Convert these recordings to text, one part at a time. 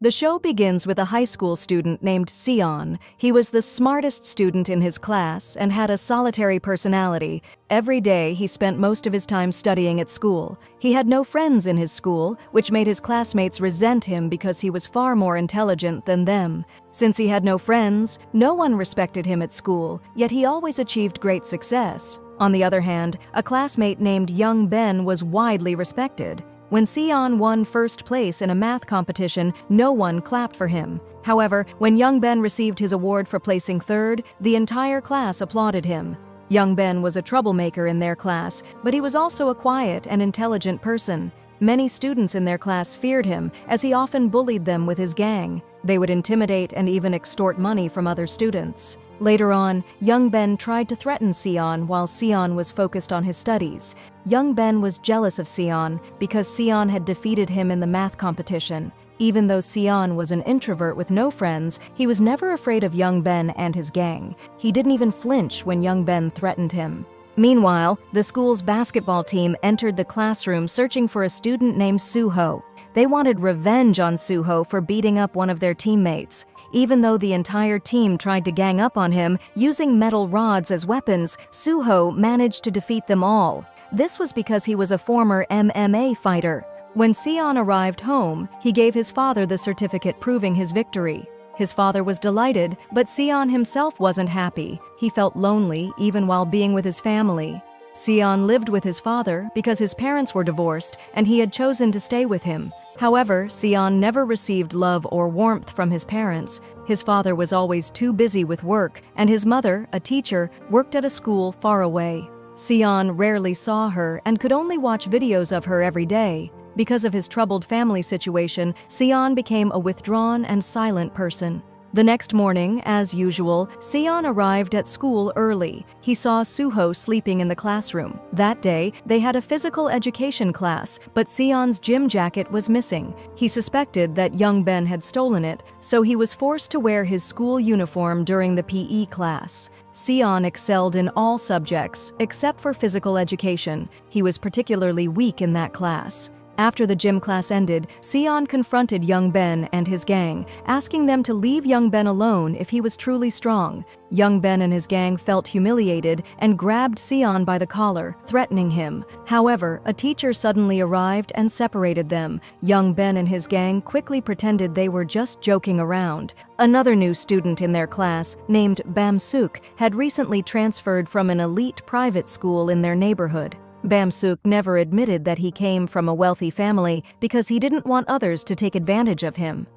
The show begins with a high school student named Sion. He was the smartest student in his class and had a solitary personality. Every day, he spent most of his time studying at school. He had no friends in his school, which made his classmates resent him because he was far more intelligent than them. Since he had no friends, no one respected him at school, yet he always achieved great success. On the other hand, a classmate named Young Ben was widely respected. When Sion won first place in a math competition, no one clapped for him. However, when Young Ben received his award for placing third, the entire class applauded him. Young Ben was a troublemaker in their class, but he was also a quiet and intelligent person. Many students in their class feared him, as he often bullied them with his gang. They would intimidate and even extort money from other students. Later on, Young Ben tried to threaten Sion while Sion was focused on his studies. Young Ben was jealous of Sion because Sion had defeated him in the math competition. Even though Sion was an introvert with no friends, he was never afraid of Young Ben and his gang. He didn't even flinch when Young Ben threatened him. Meanwhile, the school's basketball team entered the classroom searching for a student named Suho. They wanted revenge on Suho for beating up one of their teammates. Even though the entire team tried to gang up on him, using metal rods as weapons, Suho managed to defeat them all. This was because he was a former MMA fighter. When Sion arrived home, he gave his father the certificate proving his victory. His father was delighted, but Sion himself wasn't happy. He felt lonely even while being with his family. Sion lived with his father because his parents were divorced and he had chosen to stay with him. However, Sion never received love or warmth from his parents. His father was always too busy with work, and his mother, a teacher, worked at a school far away. Sion rarely saw her and could only watch videos of her every day. Because of his troubled family situation, Sion became a withdrawn and silent person. The next morning, as usual, Sion arrived at school early. He saw Suho sleeping in the classroom. That day, they had a physical education class, but Sion's gym jacket was missing. He suspected that Young Ben had stolen it, so he was forced to wear his school uniform during the PE class. Sion excelled in all subjects, except for physical education. He was particularly weak in that class. After the gym class ended, Sion confronted Young Ben and his gang, asking them to leave Young Ben alone if he was truly strong. Young Ben and his gang felt humiliated and grabbed Sion by the collar, threatening him. However, a teacher suddenly arrived and separated them. Young Ben and his gang quickly pretended they were just joking around. Another new student in their class, named Bamsuk, had recently transferred from an elite private school in their neighborhood. Bamsuk never admitted that he came from a wealthy family because he didn't want others to take advantage of him.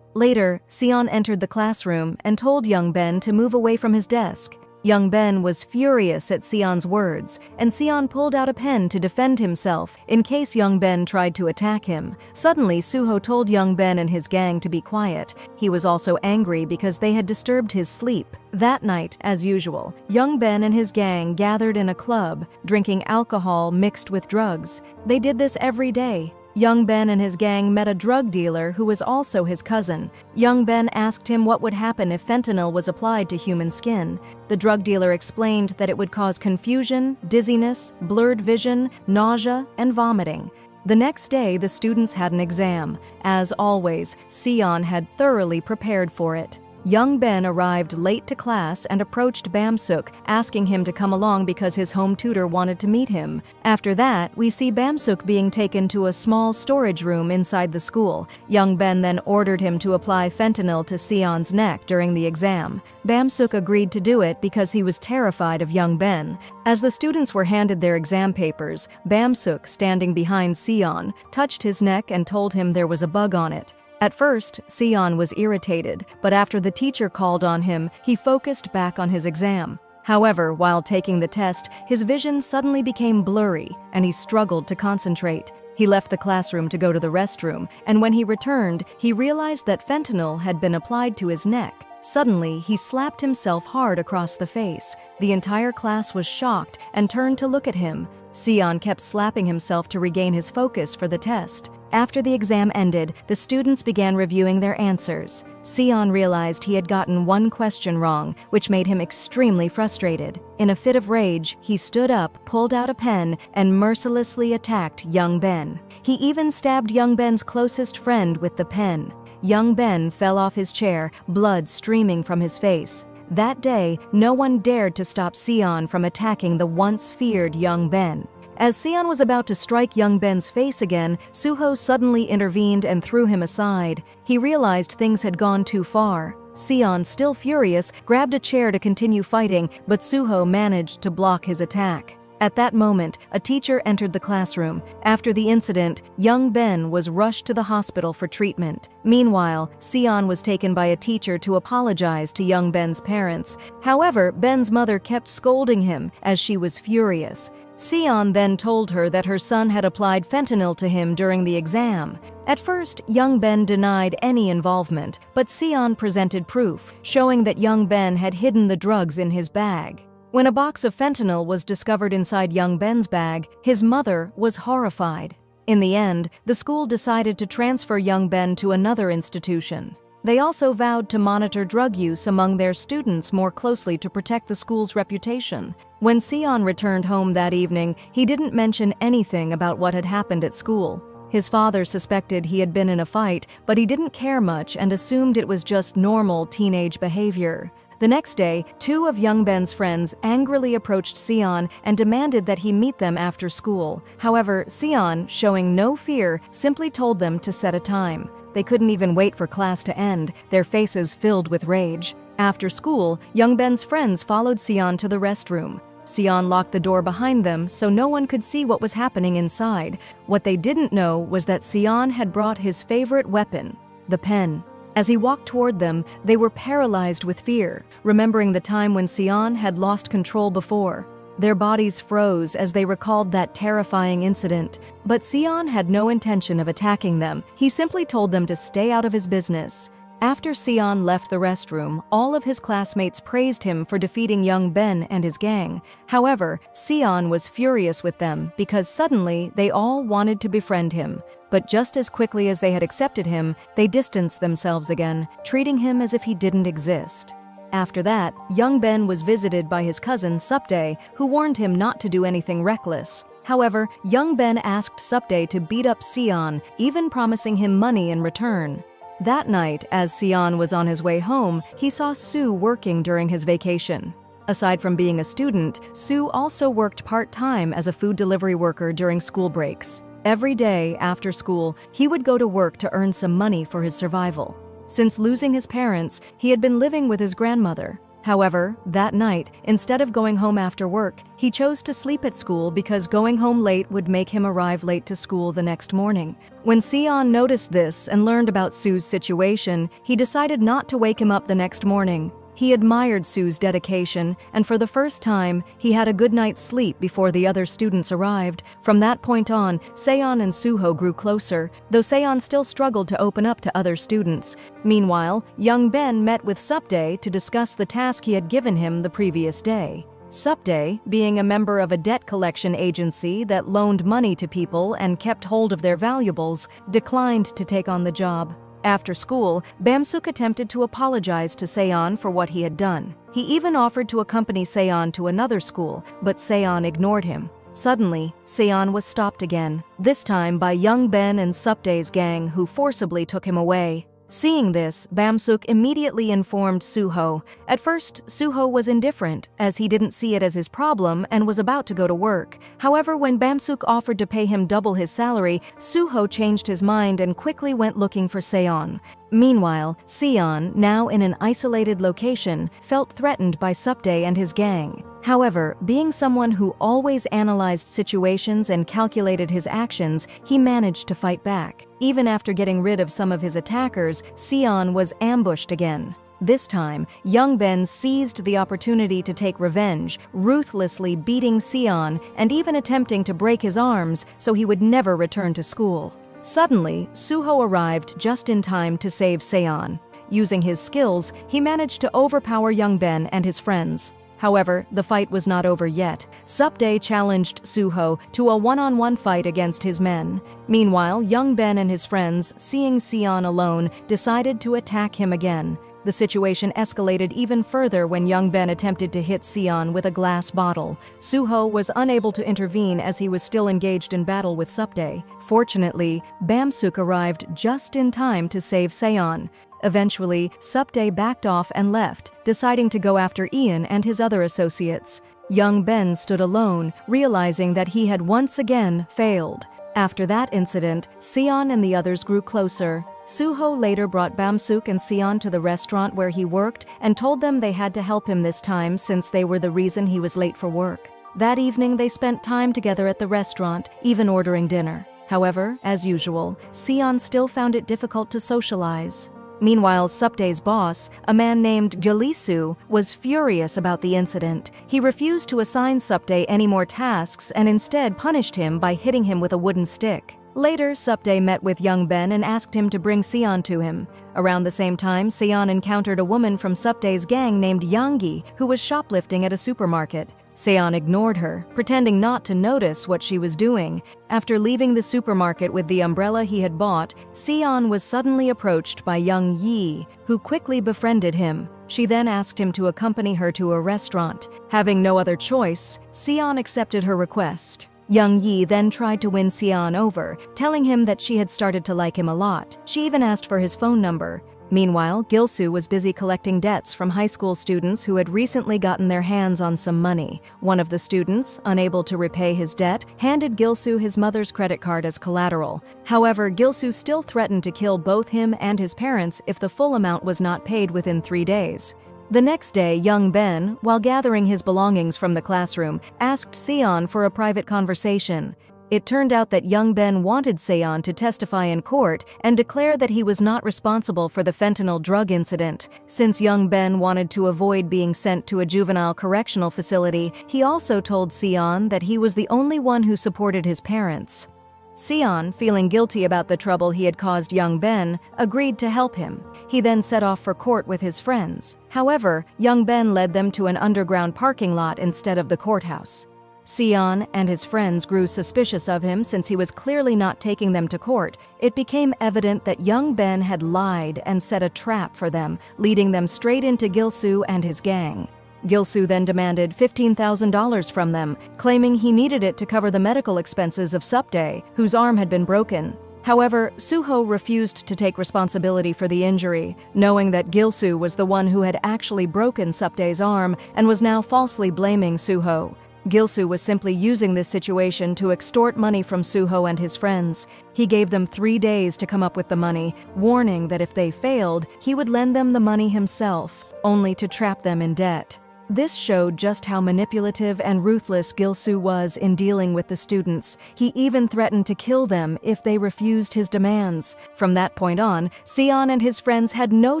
Later, Sion entered the classroom and told Young Ben to move away from his desk. Young Ben was furious at Sion's words, and Sion pulled out a pen to defend himself in case Young Ben tried to attack him. Suddenly, Suho told Young Ben and his gang to be quiet. He was also angry because they had disturbed his sleep. That night, as usual, Young Ben and his gang gathered in a club, drinking alcohol mixed with drugs. They did this every day. Young Ben and his gang met a drug dealer who was also his cousin. Young Ben asked him what would happen if fentanyl was applied to human skin. The drug dealer explained that it would cause confusion, dizziness, blurred vision, nausea, and vomiting. The next day, the students had an exam. As always, Sion had thoroughly prepared for it. Young Ben arrived late to class and approached Bamsuk, asking him to come along because his home tutor wanted to meet him. After that, we see Bamsuk being taken to a small storage room inside the school. Young Ben then ordered him to apply fentanyl to Sion's neck during the exam. Bamsuk agreed to do it because he was terrified of Young Ben. As the students were handed their exam papers, Bamsuk, standing behind Sion, touched his neck and told him there was a bug on it. At first, Sion was irritated, but after the teacher called on him, he focused back on his exam. However, while taking the test, his vision suddenly became blurry, and he struggled to concentrate. He left the classroom to go to the restroom, and when he returned, he realized that fentanyl had been applied to his neck. Suddenly, he slapped himself hard across the face. The entire class was shocked and turned to look at him. Sion kept slapping himself to regain his focus for the test. After the exam ended, the students began reviewing their answers. Sion realized he had gotten one question wrong, which made him extremely frustrated. In a fit of rage, he stood up, pulled out a pen, and mercilessly attacked Young Ben. He even stabbed Young Ben's closest friend with the pen. Young Ben fell off his chair, blood streaming from his face. That day, no one dared to stop Sion from attacking the once feared young Ben. As Sion was about to strike young Ben's face again, Suho suddenly intervened and threw him aside. He realized things had gone too far. Sion, still furious, grabbed a chair to continue fighting, but Suho managed to block his attack. At that moment, a teacher entered the classroom. After the incident, young Ben was rushed to the hospital for treatment. Meanwhile, Sion was taken by a teacher to apologize to young Ben's parents. However, Ben's mother kept scolding him as she was furious. Sion then told her that her son had applied fentanyl to him during the exam. At first, young Ben denied any involvement, but Sion presented proof, showing that young Ben had hidden the drugs in his bag. When a box of fentanyl was discovered inside young Ben's bag, his mother was horrified. In the end, the school decided to transfer young Ben to another institution. They also vowed to monitor drug use among their students more closely to protect the school's reputation. When Sion returned home that evening, he didn't mention anything about what had happened at school. His father suspected he had been in a fight, but he didn't care much and assumed it was just normal teenage behavior. The next day, two of young Ben's friends angrily approached Sion and demanded that he meet them after school. However, Sion, showing no fear, simply told them to set a time. They couldn't even wait for class to end, their faces filled with rage. After school, young Ben's friends followed Sion to the restroom. Sion locked the door behind them so no one could see what was happening inside. What they didn't know was that Sion had brought his favorite weapon, the pen. As he walked toward them, they were paralyzed with fear, remembering the time when Sion had lost control before. Their bodies froze as they recalled that terrifying incident. But Sion had no intention of attacking them. He simply told them to stay out of his business. After Sion left the restroom, all of his classmates praised him for defeating young Ben and his gang. However, Sion was furious with them because suddenly they all wanted to befriend him. But just as quickly as they had accepted him, they distanced themselves again, treating him as if he didn't exist. After that, young Ben was visited by his cousin Supday, who warned him not to do anything reckless. However, young Ben asked Supday to beat up Sion, even promising him money in return. That night, as Sion was on his way home, he saw Sue working during his vacation. Aside from being a student, Sue also worked part-time as a food delivery worker during school breaks. Every day after school, he would go to work to earn some money for his survival. Since losing his parents, he had been living with his grandmother. However, that night, instead of going home after work, he chose to sleep at school because going home late would make him arrive late to school the next morning. When Sion noticed this and learned about Sue's situation, he decided not to wake him up the next morning. He admired Sue's dedication, and for the first time, he had a good night's sleep before the other students arrived. From that point on, Seon and Suho grew closer, though Seon still struggled to open up to other students. Meanwhile, young Ben met with Supday to discuss the task he had given him the previous day. Supday, being a member of a debt collection agency that loaned money to people and kept hold of their valuables, declined to take on the job. After school, Bamsuk attempted to apologize to Seon for what he had done. He even offered to accompany Seon to another school, but Seon ignored him. Suddenly, Seon was stopped again, this time by young Ben and Supday's gang, who forcibly took him away. Seeing this, Bamsuk immediately informed Suho. At first, Suho was indifferent, as he didn't see it as his problem and was about to go to work. However, when Bamsuk offered to pay him double his salary, Suho changed his mind and quickly went looking for Seon. Meanwhile, Seon, now in an isolated location, felt threatened by Supday and his gang. However, being someone who always analyzed situations and calculated his actions, he managed to fight back. Even after getting rid of some of his attackers, Seon was ambushed again. This time, young Ben seized the opportunity to take revenge, ruthlessly beating Seon and even attempting to break his arms so he would never return to school. Suddenly, Suho arrived just in time to save Seon. Using his skills, he managed to overpower young Ben and his friends. However, the fight was not over yet. Supday challenged Suho to a one-on-one fight against his men. Meanwhile, young Ben and his friends, seeing Seon alone, decided to attack him again. The situation escalated even further when young Ben attempted to hit Seon with a glass bottle. Suho was unable to intervene as he was still engaged in battle with Supdae. Fortunately, Bamsuk arrived just in time to save Seon. Eventually, Supdae backed off and left, deciding to go after Ian and his other associates. Young Ben stood alone, realizing that he had once again failed. After that incident, Seon and the others grew closer. Suho later brought Bamsuk and Seon to the restaurant where he worked and told them they had to help him this time since they were the reason he was late for work. That evening, they spent time together at the restaurant, even ordering dinner. However, as usual, Seon still found it difficult to socialize. Meanwhile, Supdae's boss, a man named Gilisu, was furious about the incident. He refused to assign Supdae any more tasks and instead punished him by hitting him with a wooden stick. Later, Supdae met with young Ben and asked him to bring Seon to him. Around the same time, Seon encountered a woman from Supdae's gang named Youngi, who was shoplifting at a supermarket. Seon ignored her, pretending not to notice what she was doing. After leaving the supermarket with the umbrella he had bought, Seon was suddenly approached by Young Yi, who quickly befriended him. She then asked him to accompany her to a restaurant. Having no other choice, Seon accepted her request. Young Yi then tried to win Seon over, telling him that she had started to like him a lot. She even asked for his phone number. Meanwhile, Gilsu was busy collecting debts from high school students who had recently gotten their hands on some money. One of the students, unable to repay his debt, handed Gilsu his mother's credit card as collateral. However, Gilsu still threatened to kill both him and his parents if the full amount was not paid within 3 days. The next day, young Ben, while gathering his belongings from the classroom, asked Seon for a private conversation. It turned out that young Ben wanted Seon to testify in court and declare that he was not responsible for the fentanyl drug incident. Since young Ben wanted to avoid being sent to a juvenile correctional facility, he also told Seon that he was the only one who supported his parents. Seon, feeling guilty about the trouble he had caused young Ben, agreed to help him. He then set off for court with his friends. However, young Ben led them to an underground parking lot instead of the courthouse. Seon and his friends grew suspicious of him since he was clearly not taking them to court. It became evident that young Ben had lied and set a trap for them, leading them straight into Gilsu and his gang. Gilsu then demanded $15,000 from them, claiming he needed it to cover the medical expenses of Supdae, whose arm had been broken. However, Suho refused to take responsibility for the injury, knowing that Gilsu was the one who had actually broken Supdae's arm and was now falsely blaming Suho. Gilsu was simply using this situation to extort money from Suho and his friends. He gave them 3 days to come up with the money, warning that if they failed, he would lend them the money himself, only to trap them in debt. This showed just how manipulative and ruthless Gilsu was in dealing with the students. He even threatened to kill them if they refused his demands. From that point on, Seon and his friends had no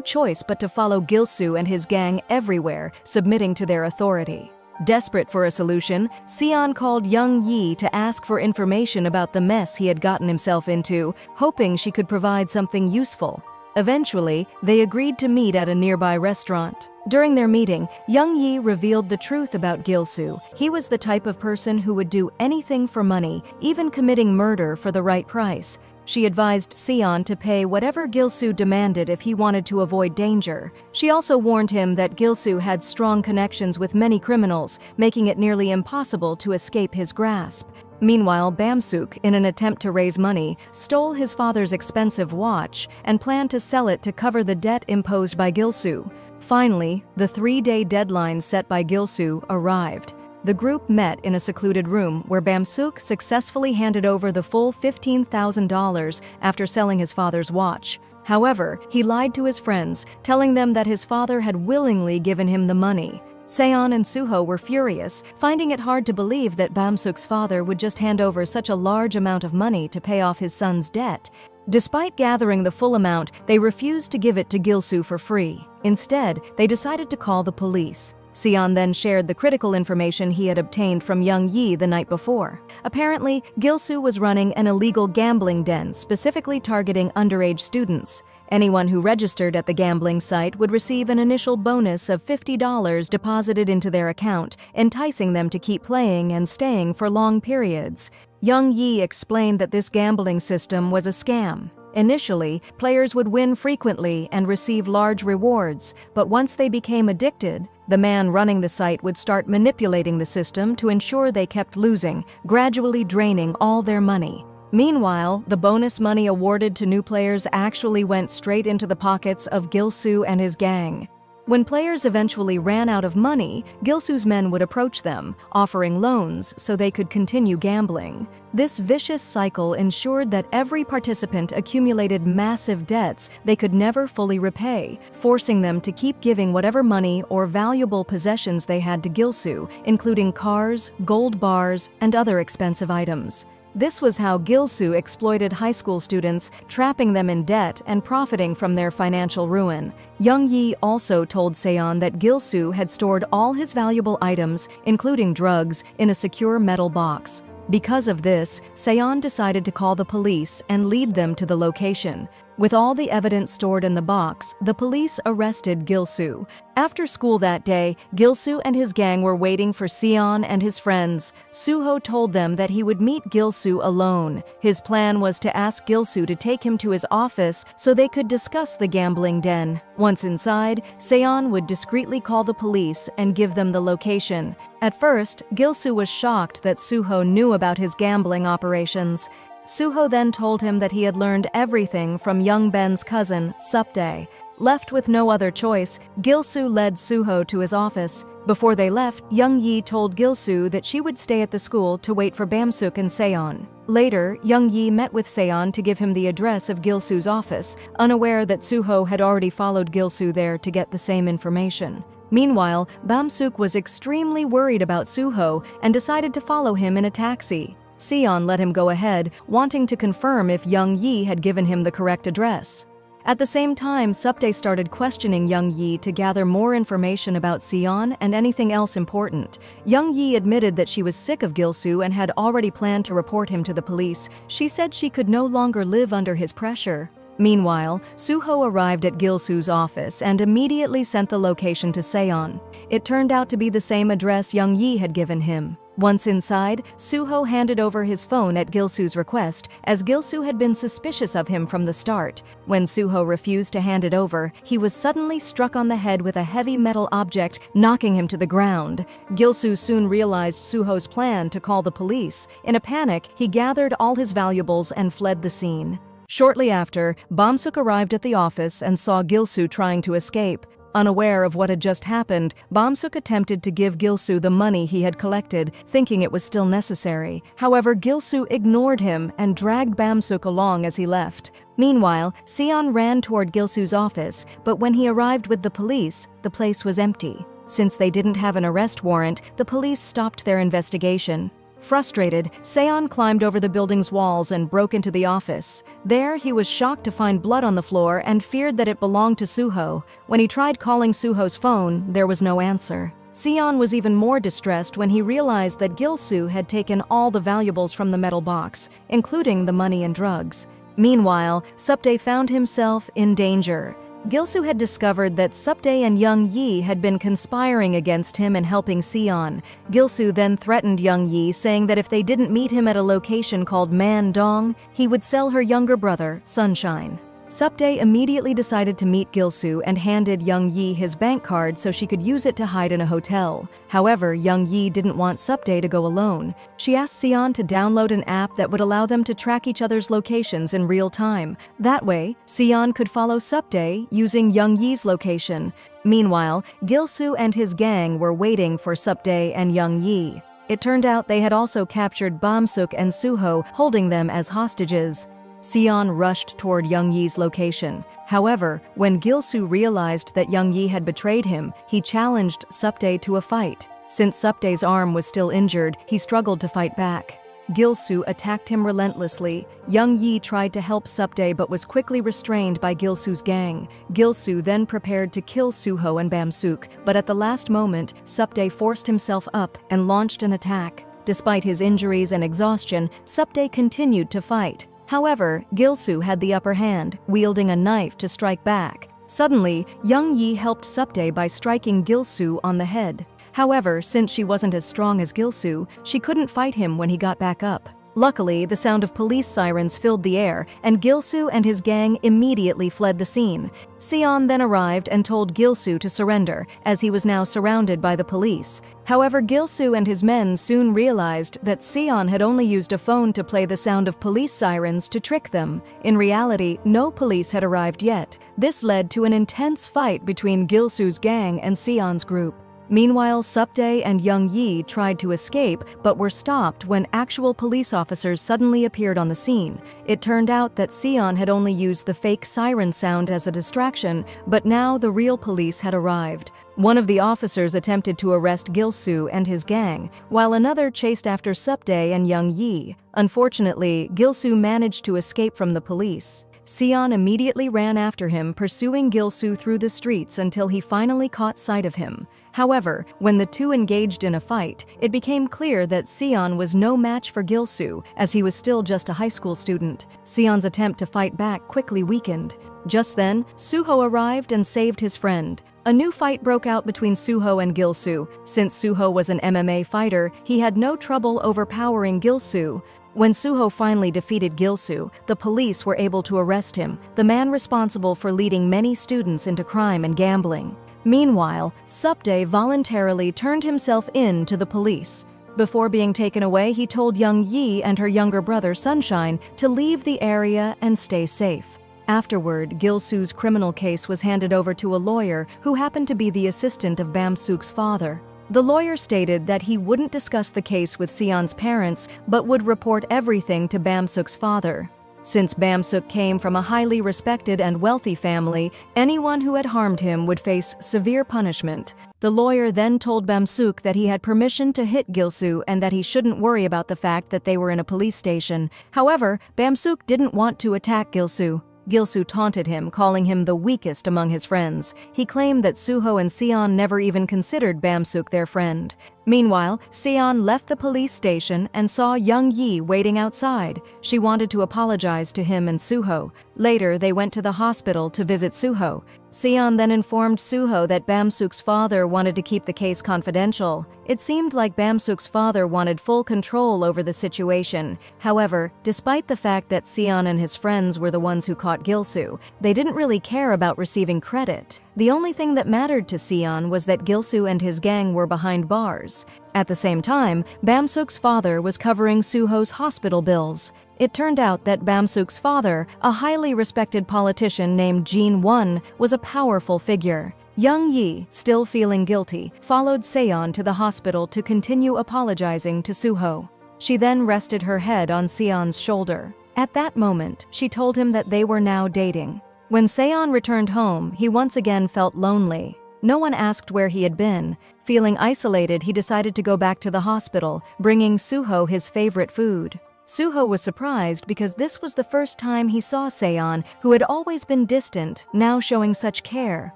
choice but to follow Gilsu and his gang everywhere, submitting to their authority. Desperate for a solution, Seon called Young Yi to ask for information about the mess he had gotten himself into, hoping she could provide something useful. Eventually, they agreed to meet at a nearby restaurant. During their meeting, Young Yi revealed the truth about Gilsu. He was the type of person who would do anything for money, even committing murder for the right price. She advised Seon to pay whatever Gilsu demanded if he wanted to avoid danger. She also warned him that Gilsu had strong connections with many criminals, making it nearly impossible to escape his grasp. Meanwhile, Bamsuk, in an attempt to raise money, stole his father's expensive watch and planned to sell it to cover the debt imposed by Gilsu. Finally, the 3-day deadline set by Gilsu arrived. The group met in a secluded room where Bamsuk successfully handed over the full $15,000 after selling his father's watch. However, he lied to his friends, telling them that his father had willingly given him the money. Seon and Suho were furious, finding it hard to believe that Bamsuk's father would just hand over such a large amount of money to pay off his son's debt. Despite gathering the full amount, they refused to give it to Gilsu for free. Instead, they decided to call the police. Seon then shared the critical information he had obtained from Young Yi the night before. Apparently, Gilsu was running an illegal gambling den specifically targeting underage students. Anyone who registered at the gambling site would receive an initial bonus of $50 deposited into their account, enticing them to keep playing and staying for long periods. Young Yi explained that this gambling system was a scam. Initially, players would win frequently and receive large rewards, but once they became addicted, the man running the site would start manipulating the system to ensure they kept losing, gradually draining all their money. Meanwhile, the bonus money awarded to new players actually went straight into the pockets of Gil-soo and his gang. When players eventually ran out of money, Gil-soo's men would approach them, offering loans so they could continue gambling. This vicious cycle ensured that every participant accumulated massive debts they could never fully repay, forcing them to keep giving whatever money or valuable possessions they had to Gil-soo, including cars, gold bars, and other expensive items. This was how Gil-soo exploited high school students, trapping them in debt and profiting from their financial ruin. Young-yi also told Seon that Gil-soo had stored all his valuable items, including drugs, in a secure metal box. Because of this, Seon decided to call the police and lead them to the location. With all the evidence stored in the box, the police arrested Gil-soo. After school that day, Gil-soo and his gang were waiting for Seon and his friends. Suho told them that he would meet Gil-soo alone. His plan was to ask Gil-soo to take him to his office so they could discuss the gambling den. Once inside, Seon would discreetly call the police and give them the location. At first, Gil-soo was shocked that Suho knew about his gambling operations. Suho then told him that he had learned everything from Young Ben's cousin, Supdae. Left with no other choice, Gil-soo led Suho to his office. Before they left, Young-yi told Gil-soo that she would stay at the school to wait for Bamsuk and Seon. Later, Young-yi met with Seon to give him the address of Gil-soo's office, unaware that Suho had already followed Gil-soo there to get the same information. Meanwhile, Bamsuk was extremely worried about Suho and decided to follow him in a taxi. Seon let him go ahead, wanting to confirm if Young-yi had given him the correct address. At the same time, Supdae started questioning Young-yi to gather more information about Seon and anything else important. Young-yi admitted that she was sick of Gil-soo and had already planned to report him to the police. She said she could no longer live under his pressure. Meanwhile, Suho arrived at Gil-soo's office and immediately sent the location to Seon. It turned out to be the same address Young-yi had given him. Once inside, Suho handed over his phone at Gil-soo's request, as Gil-soo had been suspicious of him from the start. When Suho refused to hand it over, he was suddenly struck on the head with a heavy metal object, knocking him to the ground. Gil-soo soon realized Suho's plan to call the police. In a panic, he gathered all his valuables and fled the scene. Shortly after, Bamsuk arrived at the office and saw Gil-soo trying to escape. Unaware of what had just happened, Bamsuk attempted to give Gil-soo the money he had collected, thinking it was still necessary. However, Gil-soo ignored him and dragged Bamsuk along as he left. Meanwhile, Seon ran toward Gil-soo's office, but when he arrived with the police, the place was empty. Since they didn't have an arrest warrant, the police stopped their investigation. Frustrated, Seon climbed over the building's walls and broke into the office. There, he was shocked to find blood on the floor and feared that it belonged to Suho. When he tried calling Suho's phone, there was no answer. Seon was even more distressed when he realized that Gil-soo had taken all the valuables from the metal box, including the money and drugs. Meanwhile, Supdae found himself in danger. Gil-soo had discovered that Supdae and Young-yi had been conspiring against him and helping Seon. Gil-soo then threatened Young-yi, saying that if they didn't meet him at a location called Man-dong, he would sell her younger brother, Sunshine. Supdae immediately decided to meet Gil-soo and handed Young-yi his bank card so she could use it to hide in a hotel. However, Young-yi didn't want Supdae to go alone. She asked Seon to download an app that would allow them to track each other's locations in real time. That way, Seon could follow Supdae using Young-yi's location. Meanwhile, Gil-soo and his gang were waiting for Supdae and Young-yi. It turned out they had also captured Bamsuk and Suho, holding them as hostages. Seon rushed toward Young-yi's location. However, when Gil-soo realized that Young-yi had betrayed him, he challenged Supdae to a fight. Since Supdae's arm was still injured, he struggled to fight back. Gil-soo attacked him relentlessly. Young-yi tried to help Supdae but was quickly restrained by Gil-soo's gang. Gil-soo then prepared to kill Suho and Bamsuk, but at the last moment, Supdae forced himself up and launched an attack. Despite his injuries and exhaustion, Supdae continued to fight. However, Gil-soo had the upper hand, wielding a knife to strike back. Suddenly, Young-yi helped Supdae by striking Gil-soo on the head. However, since she wasn't as strong as Gil-soo, she couldn't fight him when he got back up. Luckily, the sound of police sirens filled the air, and Gilsoo and his gang immediately fled the scene. Seon then arrived and told Gilsoo to surrender, as he was now surrounded by the police. However, Gilsoo and his men soon realized that Seon had only used a phone to play the sound of police sirens to trick them. In reality, no police had arrived yet. This led to an intense fight between Gilsoo's gang and Seon's group. Meanwhile, Supdae and Young Yi tried to escape but were stopped when actual police officers suddenly appeared on the scene. It turned out that Seon had only used the fake siren sound as a distraction, but now the real police had arrived. One of the officers attempted to arrest Gilsoo and his gang, while another chased after Supdae and Young Yi. Unfortunately, Gilsoo managed to escape from the police. Seon immediately ran after him, pursuing Gilsoo through the streets until he finally caught sight of him. However, when the two engaged in a fight, it became clear that Seon was no match for Gilsoo, as he was still just a high school student. Seon's attempt to fight back quickly weakened. Just then, Suho arrived and saved his friend. A new fight broke out between Suho and Gilsoo. Since Suho was an MMA fighter, he had no trouble overpowering Gilsoo. When Suho finally defeated Gilsoo, the police were able to arrest him, the man responsible for leading many students into crime and gambling. Meanwhile, Supdae voluntarily turned himself in to the police. Before being taken away, he told Young Yi and her younger brother Sunshine to leave the area and stay safe. Afterward, Gilsoo's criminal case was handed over to a lawyer who happened to be the assistant of Bamsook's father. The lawyer stated that he wouldn't discuss the case with Seon's parents, but would report everything to Bamsook's father. Since Bamsook came from a highly respected and wealthy family, anyone who had harmed him would face severe punishment. The lawyer then told Bamsook that he had permission to hit Gilsoo and that he shouldn't worry about the fact that they were in a police station. However, Bamsook didn't want to attack Gilsoo. Gilsoo taunted him, calling him the weakest among his friends. He claimed that Suho and Seon never even considered Bamsook their friend. Meanwhile, Seon left the police station and saw Young Yi waiting outside. She wanted to apologize to him and Suho. Later, they went to the hospital to visit Suho. Seon then informed Suho that Bamsook's father wanted to keep the case confidential. It seemed like Bamsook's father wanted full control over the situation. However, despite the fact that Seon and his friends were the ones who caught Gilsoo, they didn't really care about receiving credit. The only thing that mattered to Seon was that Gilsoo and his gang were behind bars. At the same time, Bamsook's father was covering Suho's hospital bills. It turned out that Bamsook's father, a highly respected politician named Jin Won, was a powerful figure. Young Yi, still feeling guilty, followed Seon to the hospital to continue apologizing to Suho. She then rested her head on Seon's shoulder. At that moment, she told him that they were now dating. When Seon returned home, he once again felt lonely. No one asked where he had been. Feeling isolated, he decided to go back to the hospital, bringing Suho his favorite food. Suho was surprised because this was the first time he saw Seon, who had always been distant, now showing such care.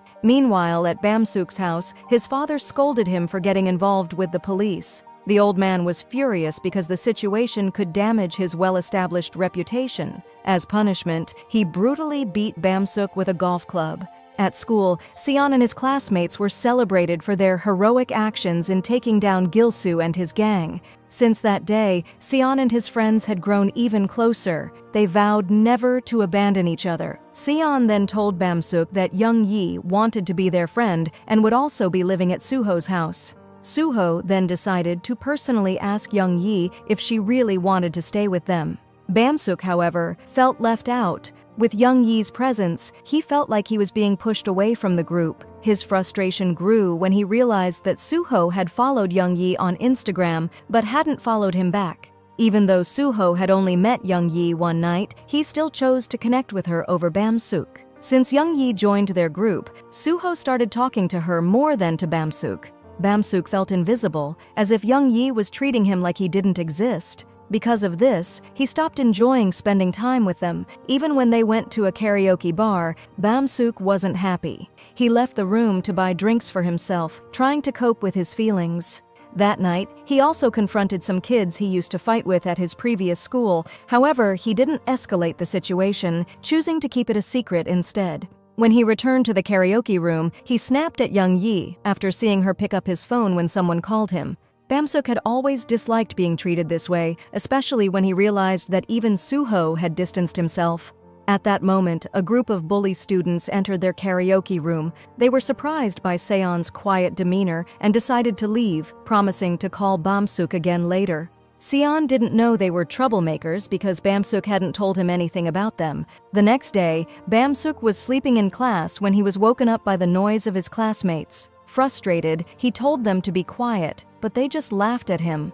Meanwhile, at Bamsook's house, his father scolded him for getting involved with the police. The old man was furious because the situation could damage his well-established reputation. As punishment, he brutally beat Bamsook with a golf club. At school, Seon and his classmates were celebrated for their heroic actions in taking down Gilsoo and his gang. Since that day, Seon and his friends had grown even closer. They vowed never to abandon each other. Seon then told Bamsook that Young Yi wanted to be their friend and would also be living at Suho's house. Suho then decided to personally ask Young Yi if she really wanted to stay with them. Bamsook, however, felt left out. With Young Yi's presence, he felt like he was being pushed away from the group. His frustration grew when he realized that Suho had followed Young Yi on Instagram but hadn't followed him back. Even though Suho had only met Young Yi one night, he still chose to connect with her over Bamsook. Since Young Yi joined their group, Suho started talking to her more than to Bamsook. Bamsook felt invisible, as if Young Yi was treating him like he didn't exist. Because of this, he stopped enjoying spending time with them. Even when they went to a karaoke bar, Bamsook wasn't happy. He left the room to buy drinks for himself, trying to cope with his feelings. That night, he also confronted some kids he used to fight with at his previous school. However, he didn't escalate the situation, choosing to keep it a secret instead. When he returned to the karaoke room, he snapped at Young Yi after seeing her pick up his phone when someone called him. Bamsuk had always disliked being treated this way, especially when he realized that even Suho had distanced himself. At that moment, a group of bully students entered their karaoke room. They were surprised by Seon's quiet demeanor and decided to leave, promising to call Bamsuk again later. Seon didn't know they were troublemakers because Bamsuk hadn't told him anything about them. The next day, Bamsuk was sleeping in class when he was woken up by the noise of his classmates. Frustrated, he told them to be quiet, but they just laughed at him.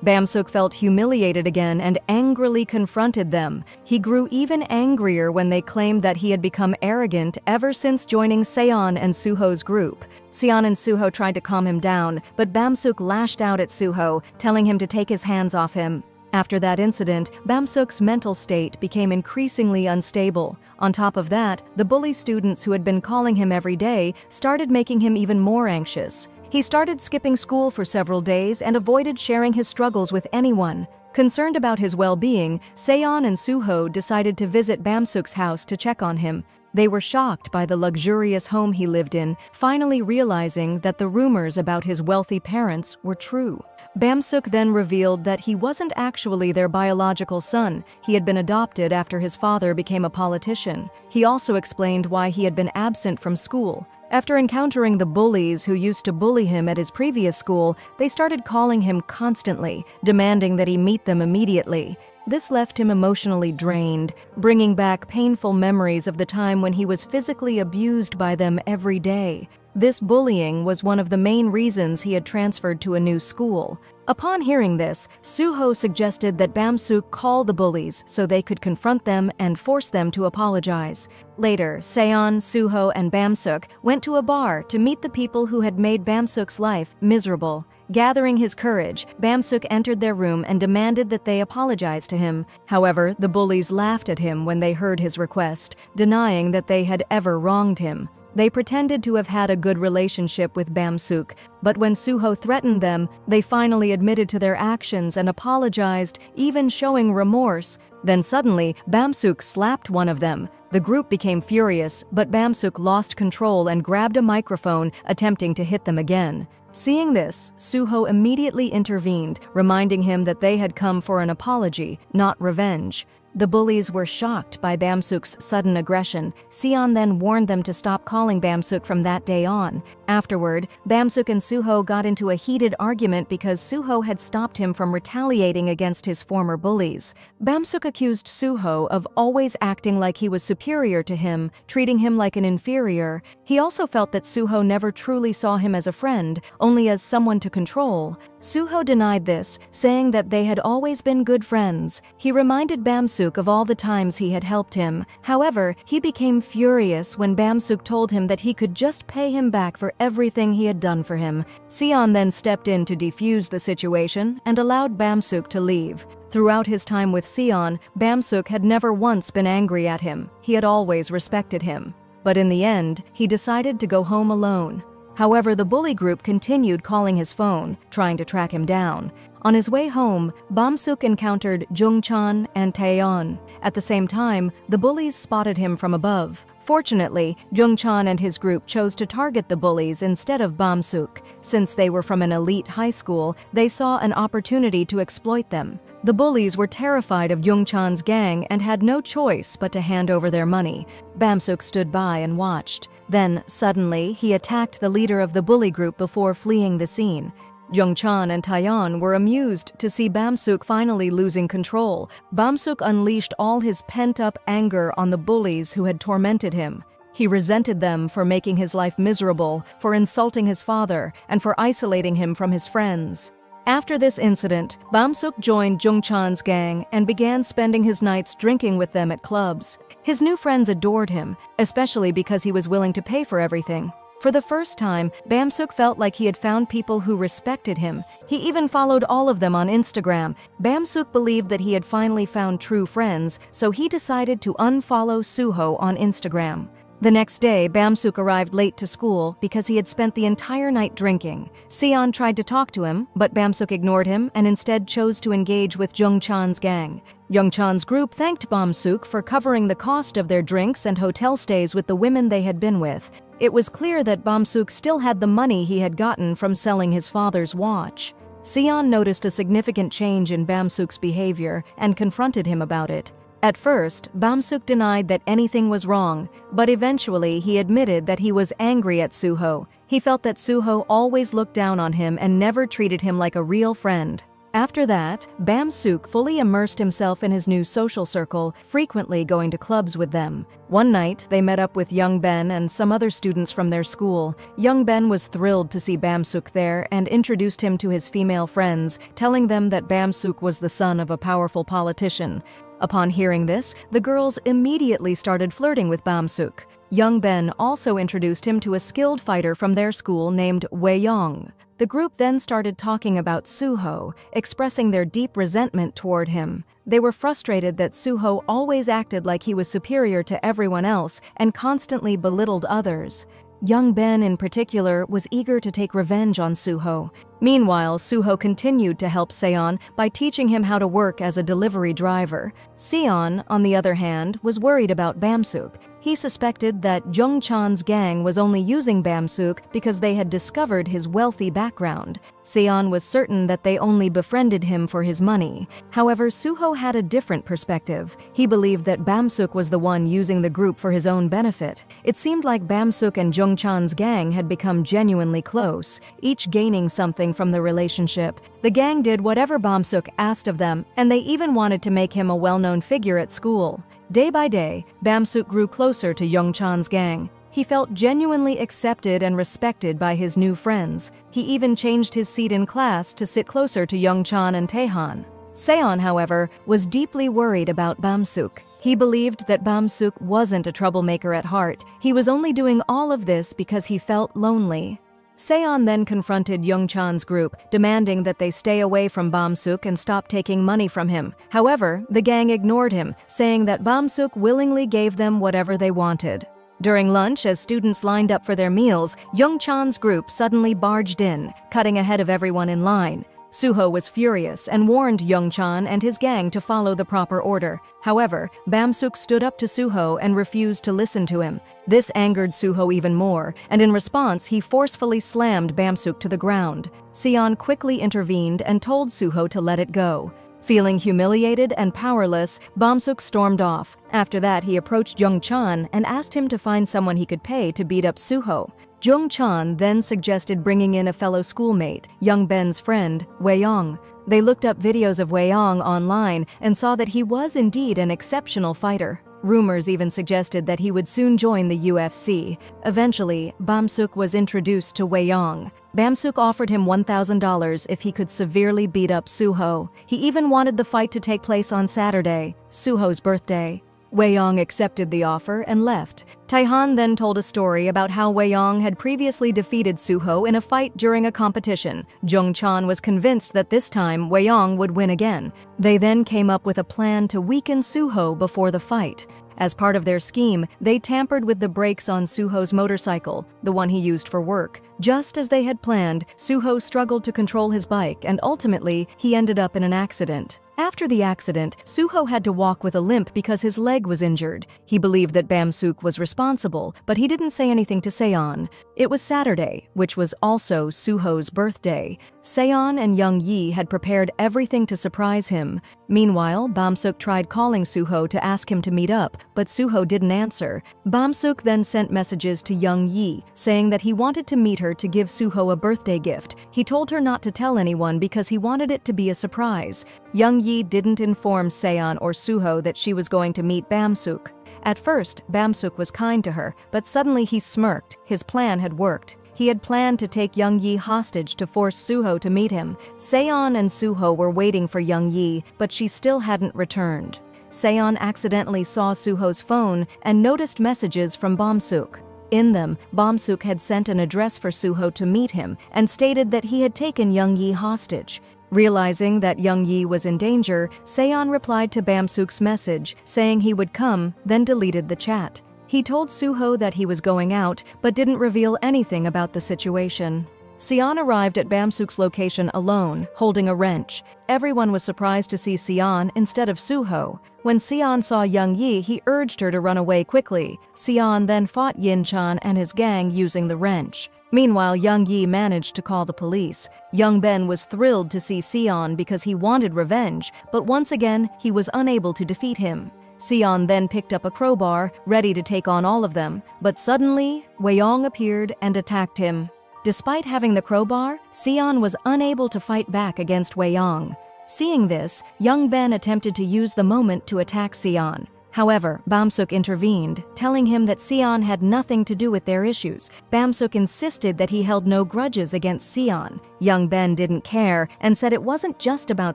Bamsuk felt humiliated again and angrily confronted them. He grew even angrier when they claimed that he had become arrogant ever since joining Seon and Suho's group. Seon and Suho tried to calm him down, but Bamsuk lashed out at Suho, telling him to take his hands off him. After that incident, Bamsuk's mental state became increasingly unstable. On top of that, the bully students who had been calling him every day started making him even more anxious. He started skipping school for several days and avoided sharing his struggles with anyone. Concerned about his well-being, Seon and Suho decided to visit Bamsuk's house to check on him. They were shocked by the luxurious home he lived in, finally realizing that the rumors about his wealthy parents were true. Bamsuk then revealed that he wasn't actually their biological son. He had been adopted after his father became a politician. He also explained why he had been absent from school. After encountering the bullies who used to bully him at his previous school, they started calling him constantly, demanding that he meet them immediately. This left him emotionally drained, bringing back painful memories of the time when he was physically abused by them every day. This bullying was one of the main reasons he had transferred to a new school. Upon hearing this, Suho suggested that Bamsuk call the bullies so they could confront them and force them to apologize. Later, Seon, Suho, and Bamsuk went to a bar to meet the people who had made Bamsuk's life miserable. Gathering his courage, Bamsuk entered their room and demanded that they apologize to him. However, the bullies laughed at him when they heard his request, denying that they had ever wronged him. They pretended to have had a good relationship with Bamsuk, but when Suho threatened them, they finally admitted to their actions and apologized, even showing remorse. Then suddenly, Bamsuk slapped one of them. The group became furious, but Bamsuk lost control and grabbed a microphone, attempting to hit them again. Seeing this, Suho immediately intervened, reminding him that they had come for an apology, not revenge. The bullies were shocked by Bamsuk's sudden aggression. Seon then warned them to stop calling Bamsuk from that day on. Afterward, Bamsuk and Suho got into a heated argument because Suho had stopped him from retaliating against his former bullies. Bamsuk accused Suho of always acting like he was superior to him, treating him like an inferior. He also felt that Suho never truly saw him as a friend, only as someone to control. Suho denied this, saying that they had always been good friends. He reminded Bamsuk of all the times he had helped him. However, he became furious when Bamsuk told him that he could just pay him back for everything he had done for him. Seon then stepped in to defuse the situation and allowed Bamsuk to leave. Throughout his time with Seon, Bamsuk had never once been angry at him. He had always respected him. But in the end, he decided to go home alone. However, the bully group continued calling his phone, trying to track him down. On his way home, Bamsuk encountered Jungchan and Taeyeon. At the same time, the bullies spotted him from above. Fortunately, Jungchan and his group chose to target the bullies instead of Bamsuk. Since they were from an elite high school, they saw an opportunity to exploit them. The bullies were terrified of Jungchan's gang and had no choice but to hand over their money. Bamsuk stood by and watched. Then, suddenly, he attacked the leader of the bully group before fleeing the scene. Jungchan and Taeyeon were amused to see Bamsuk finally losing control. Bamsuk unleashed all his pent-up anger on the bullies who had tormented him. He resented them for making his life miserable, for insulting his father, and for isolating him from his friends. After this incident, Bamsuk joined Jungchan's gang and began spending his nights drinking with them at clubs. His new friends adored him, especially because he was willing to pay for everything. For the first time, Bamsuk felt like he had found people who respected him. He even followed all of them on Instagram. Bamsuk believed that he had finally found true friends, so he decided to unfollow Suho on Instagram. The next day, Bamsuk arrived late to school because he had spent the entire night drinking. Seon tried to talk to him, but Bamsuk ignored him and instead chose to engage with Jungchan's gang. Jungchan's group thanked Bamsuk for covering the cost of their drinks and hotel stays with the women they had been with. It was clear that Bamsuk still had the money he had gotten from selling his father's watch. Seon noticed a significant change in Bamsuk's behavior and confronted him about it. At first, Bamsuk denied that anything was wrong, but eventually he admitted that he was angry at Suho. He felt that Suho always looked down on him and never treated him like a real friend. After that, Bamsuk fully immersed himself in his new social circle, frequently going to clubs with them. One night, they met up with Young Ben and some other students from their school. Young Ben was thrilled to see Bamsuk there and introduced him to his female friends, telling them that Bamsuk was the son of a powerful politician. Upon hearing this, the girls immediately started flirting with Bamsuk. Young Ben also introduced him to a skilled fighter from their school named Wei Yong. The group then started talking about Suho, expressing their deep resentment toward him. They were frustrated that Suho always acted like he was superior to everyone else and constantly belittled others. Young Ben, in particular, was eager to take revenge on Suho. Meanwhile, Suho continued to help Seon by teaching him how to work as a delivery driver. Seon, on the other hand, was worried about Bamsuk. He suspected that Jungchan's gang was only using Bamsuk because they had discovered his wealthy background. Seon was certain that they only befriended him for his money. However, Suho had a different perspective. He believed that Bamsuk was the one using the group for his own benefit. It seemed like Bamsuk and Jungchan's gang had become genuinely close, each gaining something from the relationship. The gang did whatever Bamsuk asked of them, and they even wanted to make him a well-known figure at school. Day by day, Bamsuk grew closer to Jungchan's gang. He felt genuinely accepted and respected by his new friends. He even changed his seat in class to sit closer to Jungchan and Taehan. Seon, however, was deeply worried about Bamsuk. He believed that Bamsuk wasn't a troublemaker at heart. He was only doing all of this because he felt lonely. Seon then confronted Jungchan's group, demanding that they stay away from Bamsuk and stop taking money from him. However, the gang ignored him, saying that Bamsuk willingly gave them whatever they wanted. During lunch, as students lined up for their meals, Jungchan's group suddenly barged in, cutting ahead of everyone in line. Suho was furious and warned Jungchan and his gang to follow the proper order. However, Bamsuk stood up to Suho and refused to listen to him. This angered Suho even more, and in response, he forcefully slammed Bamsuk to the ground. Seon quickly intervened and told Suho to let it go. Feeling humiliated and powerless, Bamsuk stormed off. After that, he approached Jungchan and asked him to find someone he could pay to beat up Suho. Jungchan then suggested bringing in a fellow schoolmate, Young Ben's friend, Wei Yong. They looked up videos of Wei Yong online and saw that he was indeed an exceptional fighter. Rumors even suggested that he would soon join the UFC. Eventually, Bamsuk was introduced to Wei Yong. Bamsuk offered him $1,000 if he could severely beat up Suho. He even wanted the fight to take place on Saturday, Suho's birthday. Wei Yong accepted the offer and left. Taehan then told a story about how Wei Yong had previously defeated Suho in a fight during a competition. Jungchan was convinced that this time Wei Yong would win again. They then came up with a plan to weaken Suho before the fight. As part of their scheme, they tampered with the brakes on Suho's motorcycle, the one he used for work. Just as they had planned, Suho struggled to control his bike and ultimately, he ended up in an accident. After the accident, Suho had to walk with a limp because his leg was injured. He believed that Bamsuk was responsible, but he didn't say anything to Seon. It was Saturday, which was also Suho's birthday. Seon and Young Yi had prepared everything to surprise him. Meanwhile, Bamsuk tried calling Suho to ask him to meet up, but Suho didn't answer. Bamsuk then sent messages to Young Yi, saying that he wanted to meet her to give Suho a birthday gift. He told her not to tell anyone because he wanted it to be a surprise. Young Yi didn't inform Seon or Suho that she was going to meet Bamsuk. At first, Bamsuk was kind to her, but suddenly he smirked. His plan had worked. He had planned to take Young Yi hostage to force Suho to meet him. Seon and Suho were waiting for Young Yi, but she still hadn't returned. Seon accidentally saw Suho's phone and noticed messages from Bamsuk. In them, Bamsuk had sent an address for Suho to meet him and stated that he had taken Young Yi hostage. Realizing that Young Yi was in danger, Seon replied to Bamsuk's message, saying he would come, then deleted the chat. He told Suho that he was going out, but didn't reveal anything about the situation. Sion arrived at Bamsuk's location alone, holding a wrench. Everyone was surprised to see Sion instead of Suho. When Sion saw Young Yi, he urged her to run away quickly. Sion then fought Yin Chan and his gang using the wrench. Meanwhile, Young Yi managed to call the police. Young Ben was thrilled to see Sion because he wanted revenge, but once again, he was unable to defeat him. Sion then picked up a crowbar, ready to take on all of them, but suddenly, Weiyong appeared and attacked him. Despite having the crowbar, Sion was unable to fight back against Weiyong. Seeing this, Young Ben attempted to use the moment to attack Sion. However, Bamsuk intervened, telling him that Sion had nothing to do with their issues. Bamsuk insisted that he held no grudges against Sion. Young Ben didn't care and said it wasn't just about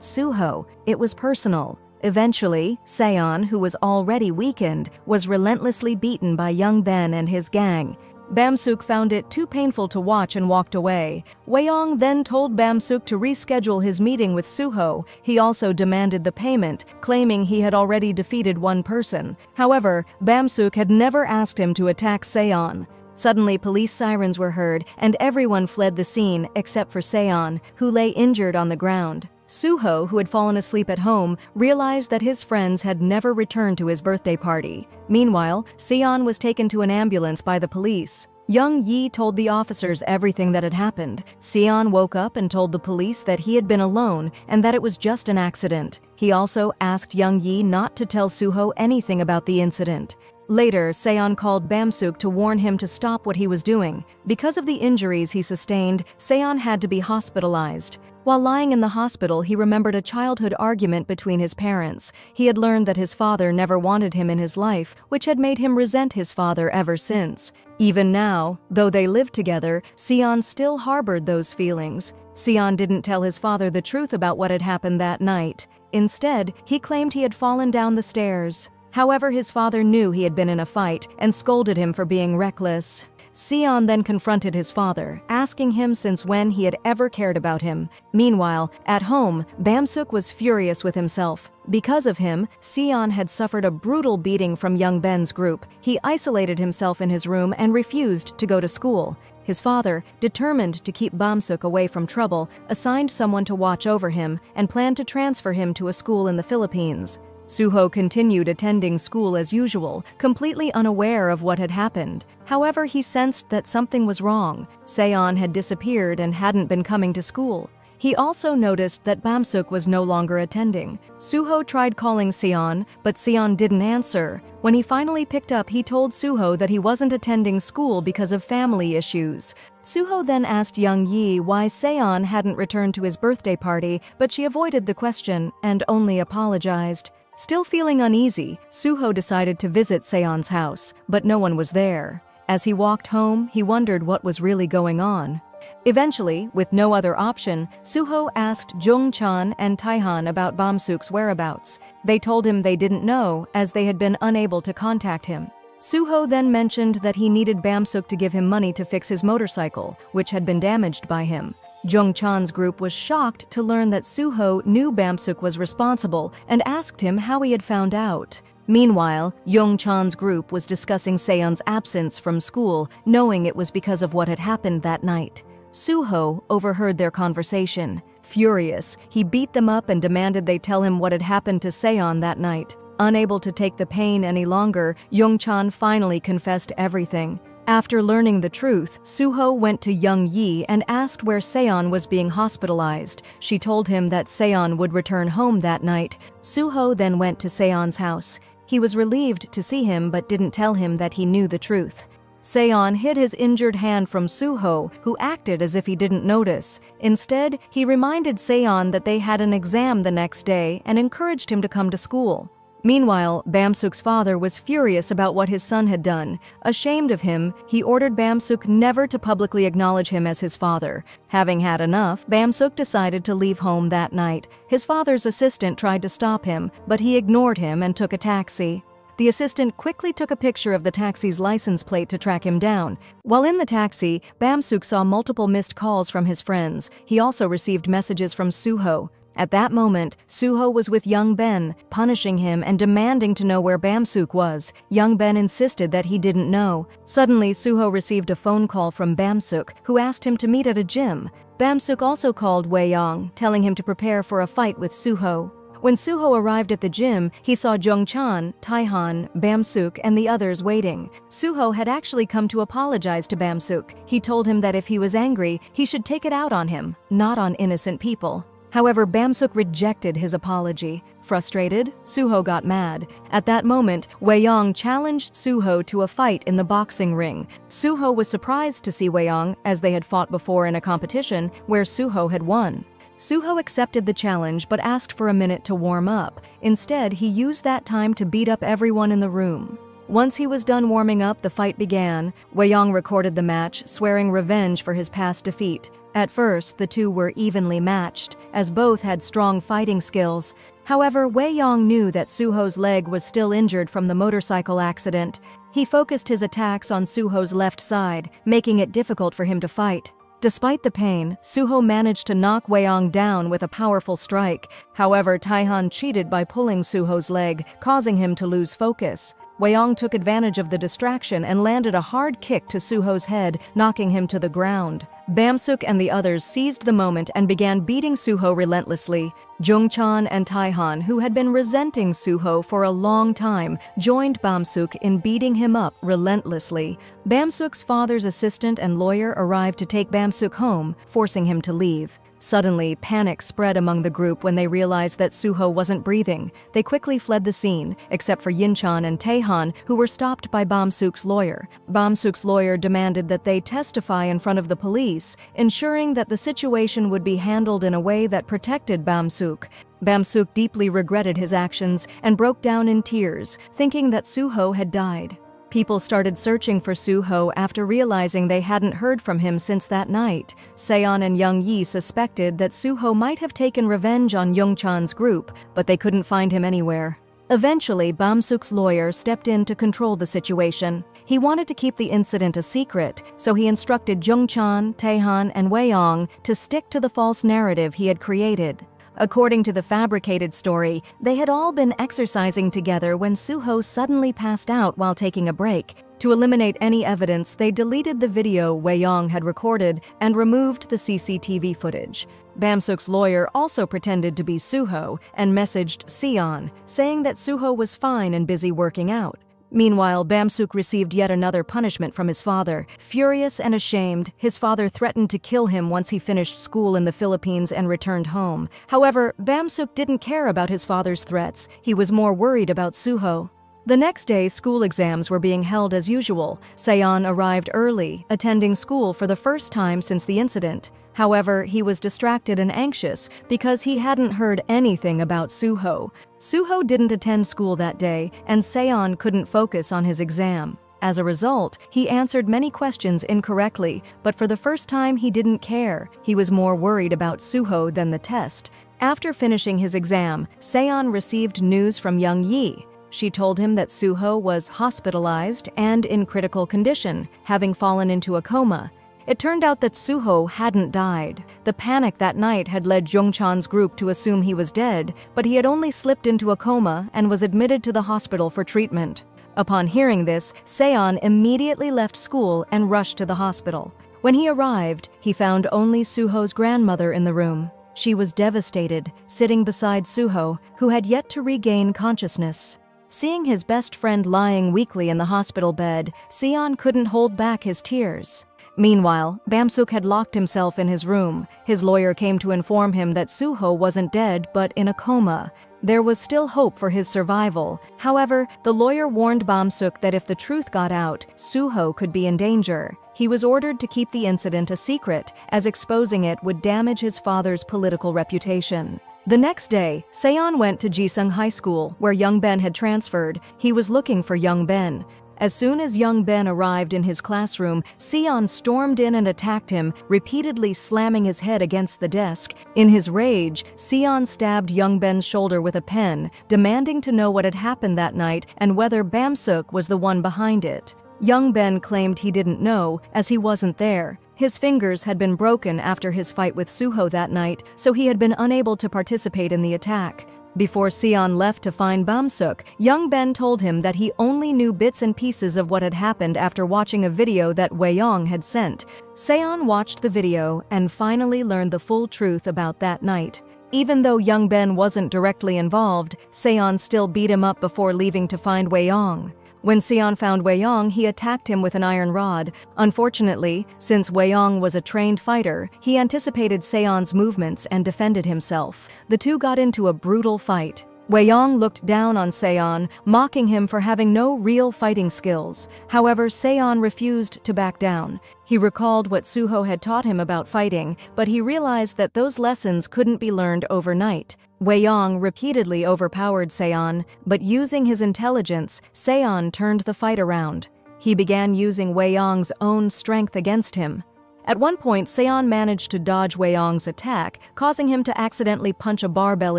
Suho, it was personal. Eventually, Seon, who was already weakened, was relentlessly beaten by Young Ben and his gang. Bamsuk found it too painful to watch and walked away. Weiyong then told Bamsuk to reschedule his meeting with Suho. He also demanded the payment, claiming he had already defeated one person. However, Bamsuk had never asked him to attack Seon. Suddenly, police sirens were heard, and everyone fled the scene except for Seon, who lay injured on the ground. Suho, who had fallen asleep at home, realized that his friends had never returned to his birthday party. Meanwhile, Seon was taken to an ambulance by the police. Young Yi told the officers everything that had happened. Seon woke up and told the police that he had been alone and that it was just an accident. He also asked Young Yi not to tell Suho anything about the incident. Later, Seon called Bamsuk to warn him to stop what he was doing. Because of the injuries he sustained, Seon had to be hospitalized. While lying in the hospital, he remembered a childhood argument between his parents. He had learned that his father never wanted him in his life, which had made him resent his father ever since. Even now, though they lived together, Seon still harbored those feelings. Seon didn't tell his father the truth about what had happened that night. Instead, he claimed he had fallen down the stairs. However, his father knew he had been in a fight and scolded him for being reckless. Seon then confronted his father, asking him since when he had ever cared about him. Meanwhile, at home, Bamsuk was furious with himself. Because of him, Seon had suffered a brutal beating from Young Ben's group. He isolated himself in his room and refused to go to school. His father, determined to keep Bamsuk away from trouble, assigned someone to watch over him and planned to transfer him to a school in the Philippines. Suho continued attending school as usual, completely unaware of what had happened. However, he sensed that something was wrong. Seon had disappeared and hadn't been coming to school. He also noticed that Bamsuk was no longer attending. Suho tried calling Seon, but Seon didn't answer. When he finally picked up, he told Suho that he wasn't attending school because of family issues. Suho then asked Young Yi why Seon hadn't returned to his birthday party, but she avoided the question and only apologized. Still feeling uneasy, Suho decided to visit Seon's house, but no one was there. As he walked home, he wondered what was really going on. Eventually, with no other option, Suho asked Jung Chan and Taihan about Bamsuk's whereabouts. They told him they didn't know, as they had been unable to contact him. Suho then mentioned that he needed Bamsuk to give him money to fix his motorcycle, which had been damaged by him. Jung Chan's group was shocked to learn that Suho knew Bamsuk was responsible and asked him how he had found out. Meanwhile, Jung Chan's group was discussing Seon's absence from school, knowing it was because of what had happened that night. Suho overheard their conversation. Furious, he beat them up and demanded they tell him what had happened to Seon that night. Unable to take the pain any longer, Jung Chan finally confessed everything. After learning the truth, Suho went to Young Yi and asked where Seon was being hospitalized. She told him that Seon would return home that night. Suho then went to Seon's house. He was relieved to see him but didn't tell him that he knew the truth. Seon hid his injured hand from Suho, who acted as if he didn't notice. Instead, he reminded Seon that they had an exam the next day and encouraged him to come to school. Meanwhile, Bamsuk's father was furious about what his son had done. Ashamed of him, he ordered Bamsuk never to publicly acknowledge him as his father. Having had enough, Bamsuk decided to leave home that night. His father's assistant tried to stop him, but he ignored him and took a taxi. The assistant quickly took a picture of the taxi's license plate to track him down. While in the taxi, Bamsuk saw multiple missed calls from his friends. He also received messages from Suho. At that moment, Suho was with young Ben, punishing him and demanding to know where Bamsuk was. Young Ben insisted that he didn't know. Suddenly, Suho received a phone call from Bamsuk, who asked him to meet at a gym. Bamsuk also called Wei Yong, telling him to prepare for a fight with Suho. When Suho arrived at the gym, he saw Jungchan, Taihan, Bamsuk, and the others waiting. Suho had actually come to apologize to Bamsuk. He told him that if he was angry, he should take it out on him, not on innocent people. However, Bamsuk rejected his apology. Frustrated, Suho got mad. At that moment, Wei Yong challenged Suho to a fight in the boxing ring. Suho was surprised to see Wei Yong, as they had fought before in a competition where Suho had won. Suho accepted the challenge but asked for a minute to warm up. Instead, he used that time to beat up everyone in the room. Once he was done warming up, the fight began. Wei Yong recorded the match, swearing revenge for his past defeat. At first, the two were evenly matched, as both had strong fighting skills. However, Wei Yong knew that Suho's leg was still injured from the motorcycle accident. He focused his attacks on Suho's left side, making it difficult for him to fight. Despite the pain, Suho managed to knock Wei Yong down with a powerful strike. However, Taihan cheated by pulling Suho's leg, causing him to lose focus. Wei Yong took advantage of the distraction and landed a hard kick to Suho's head, knocking him to the ground. Bamsuk and the others seized the moment and began beating Suho relentlessly. Jungchan and Taihan, who had been resenting Suho for a long time, joined Bamsuk in beating him up relentlessly. Bamsuk's father's assistant and lawyer arrived to take Bamsuk home, forcing him to leave. Suddenly, panic spread among the group when they realized that Suho wasn't breathing. They quickly fled the scene, except for Yinchan and Taehan, who were stopped by Bamsuk's lawyer. Bamsuk's lawyer demanded that they testify in front of the police, ensuring that the situation would be handled in a way that protected Bamsuk. Bamsuk deeply regretted his actions and broke down in tears, thinking that Suho had died. People started searching for Suho after realizing they hadn't heard from him since that night. Seon and Young Yi suspected that Suho might have taken revenge on Jungchan's group, but they couldn't find him anywhere. Eventually, Bamsuk's lawyer stepped in to control the situation. He wanted to keep the incident a secret, so he instructed Jungchan, Taehan, and Wei Yong to stick to the false narrative he had created. According to the fabricated story, they had all been exercising together when Suho suddenly passed out while taking a break. To eliminate any evidence, they deleted the video Wei Yong had recorded and removed the CCTV footage. Bamsuk's lawyer also pretended to be Suho and messaged Seon, saying that Suho was fine and busy working out. Meanwhile, Bamsuk received yet another punishment from his father. Furious and ashamed, his father threatened to kill him once he finished school in the Philippines and returned home. However, Bamsuk didn't care about his father's threats. He was more worried about Suho. The next day, school exams were being held as usual. Seon arrived early, attending school for the first time since the incident. However, he was distracted and anxious because he hadn't heard anything about Suho. Suho didn't attend school that day, and Seon couldn't focus on his exam. As a result, he answered many questions incorrectly, but for the first time he didn't care. He was more worried about Suho than the test. After finishing his exam, Seon received news from Young Yi. She told him that Suho was hospitalized and in critical condition, having fallen into a coma. It turned out that Suho hadn't died. The panic that night had led Jungchan's group to assume he was dead, but he had only slipped into a coma and was admitted to the hospital for treatment. Upon hearing this, Seon immediately left school and rushed to the hospital. When he arrived, he found only Suho's grandmother in the room. She was devastated, sitting beside Suho, who had yet to regain consciousness. Seeing his best friend lying weakly in the hospital bed, Seon couldn't hold back his tears. Meanwhile, Bamsuk had locked himself in his room. His lawyer came to inform him that Suho wasn't dead but in a coma. There was still hope for his survival. However, the lawyer warned Bamsuk that if the truth got out, Suho could be in danger. He was ordered to keep the incident a secret, as exposing it would damage his father's political reputation. The next day, Seon went to Jisung High School, where Young Ben had transferred. He was looking for Young Ben. As soon as Young Ben arrived in his classroom, Seon stormed in and attacked him, repeatedly slamming his head against the desk. In his rage, Seon stabbed Young Ben's shoulder with a pen, demanding to know what had happened that night and whether Bamsuk was the one behind it. Young Ben claimed he didn't know, as he wasn't there. His fingers had been broken after his fight with Suho that night, so he had been unable to participate in the attack. Before Seon left to find Bamsuk, young Ben told him that he only knew bits and pieces of what had happened after watching a video that Wei-yong had sent. Seon watched the video and finally learned the full truth about that night. Even though young Ben wasn't directly involved, Seon still beat him up before leaving to find Wei-yong. When Seon found Wei-yong, he attacked him with an iron rod. Unfortunately, since Wei-yong was a trained fighter, he anticipated Seon's movements and defended himself. The two got into a brutal fight. Wei-yong looked down on Seon, mocking him for having no real fighting skills. However, Seon refused to back down. He recalled what Suho had taught him about fighting, but he realized that those lessons couldn't be learned overnight. Wei-yong repeatedly overpowered Seon, but using his intelligence, Seon turned the fight around. He began using Wei-yong's own strength against him. At one point, Seon managed to dodge Wei-yong's attack, causing him to accidentally punch a barbell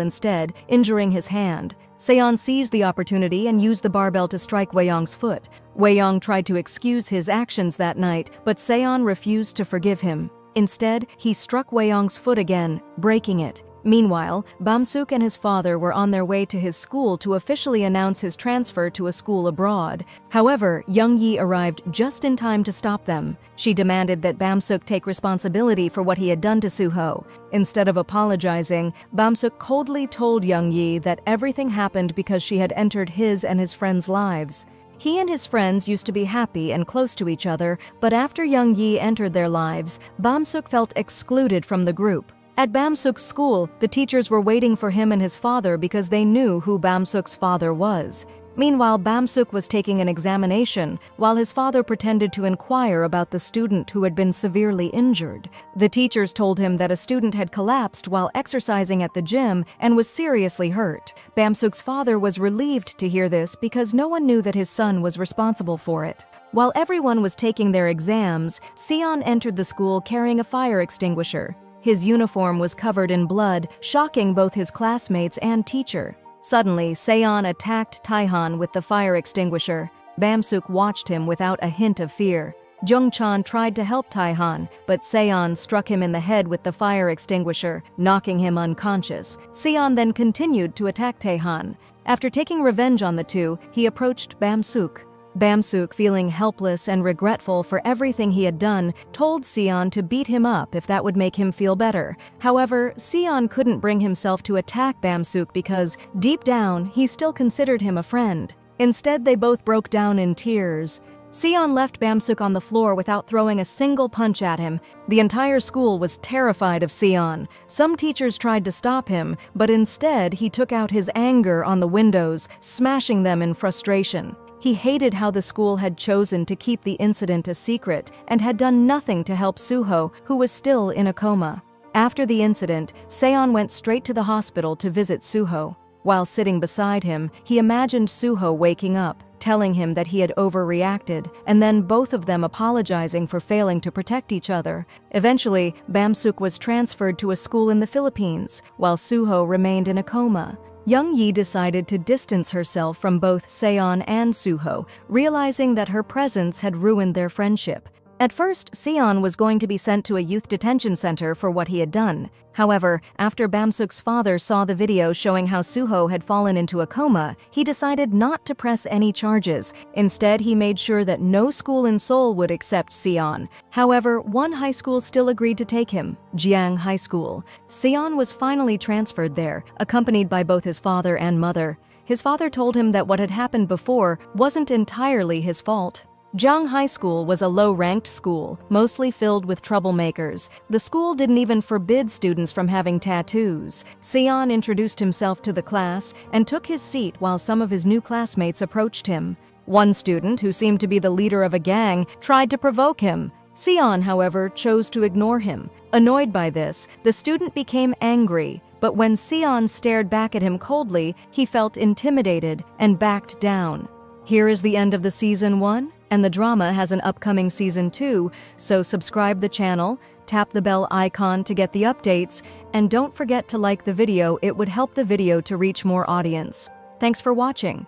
instead, injuring his hand. Seon seized the opportunity and used the barbell to strike Wei-yong's foot. Wei-yong tried to excuse his actions that night, but Seon refused to forgive him. Instead, he struck Wei-yong's foot again, breaking it. Meanwhile, Bamsuk and his father were on their way to his school to officially announce his transfer to a school abroad. However, Young Yi arrived just in time to stop them. She demanded that Bamsuk take responsibility for what he had done to Suho. Instead of apologizing, Bamsuk coldly told Young Yi that everything happened because she had entered his and his friends' lives. He and his friends used to be happy and close to each other, but after Young Yi entered their lives, Bamsuk felt excluded from the group. At Bamsuk's school, the teachers were waiting for him and his father because they knew who Bamsuk's father was. Meanwhile, Bamsuk was taking an examination, while his father pretended to inquire about the student who had been severely injured. The teachers told him that a student had collapsed while exercising at the gym and was seriously hurt. Bamsuk's father was relieved to hear this because no one knew that his son was responsible for it. While everyone was taking their exams, Seon entered the school carrying a fire extinguisher. His uniform was covered in blood, shocking both his classmates and teacher. Suddenly, Seon attacked Taehan with the fire extinguisher. Bamsuk watched him without a hint of fear. Jungchan tried to help Taehan, but Seon struck him in the head with the fire extinguisher, knocking him unconscious. Seon then continued to attack Taehan. After taking revenge on the two, he approached Bamsuk. Bamsuk, feeling helpless and regretful for everything he had done, told Seon to beat him up if that would make him feel better. However, Seon couldn't bring himself to attack Bamsuk because, deep down, he still considered him a friend. Instead, they both broke down in tears. Seon left Bamsuk on the floor without throwing a single punch at him. The entire school was terrified of Seon. Some teachers tried to stop him, but instead he took out his anger on the windows, smashing them in frustration. He hated how the school had chosen to keep the incident a secret and had done nothing to help Suho, who was still in a coma. After the incident, Seon went straight to the hospital to visit Suho. While sitting beside him, he imagined Suho waking up, telling him that he had overreacted, and then both of them apologizing for failing to protect each other. Eventually, Bamsuk was transferred to a school in the Philippines, while Suho remained in a coma. Young Yi decided to distance herself from both Seon and Suho, realizing that her presence had ruined their friendship. At first, Seon was going to be sent to a youth detention center for what he had done. However, after Bamsuk's father saw the video showing how Suho had fallen into a coma, he decided not to press any charges. Instead, he made sure that no school in Seoul would accept Seon. However, one high school still agreed to take him, Jiang High School. Seon was finally transferred there, accompanied by both his father and mother. His father told him that what had happened before wasn't entirely his fault. Jiang High School was a low-ranked school, mostly filled with troublemakers. The school didn't even forbid students from having tattoos. Seon introduced himself to the class and took his seat while some of his new classmates approached him. One student, who seemed to be the leader of a gang, tried to provoke him. Seon, however, chose to ignore him. Annoyed by this, the student became angry, but when Seon stared back at him coldly, he felt intimidated and backed down. Here is the end of the Season 1. And the drama has an upcoming Season 2, so subscribe the channel, tap the bell icon to get the updates, and don't forget to like the video. It would help the video to reach more audience. Thanks for watching.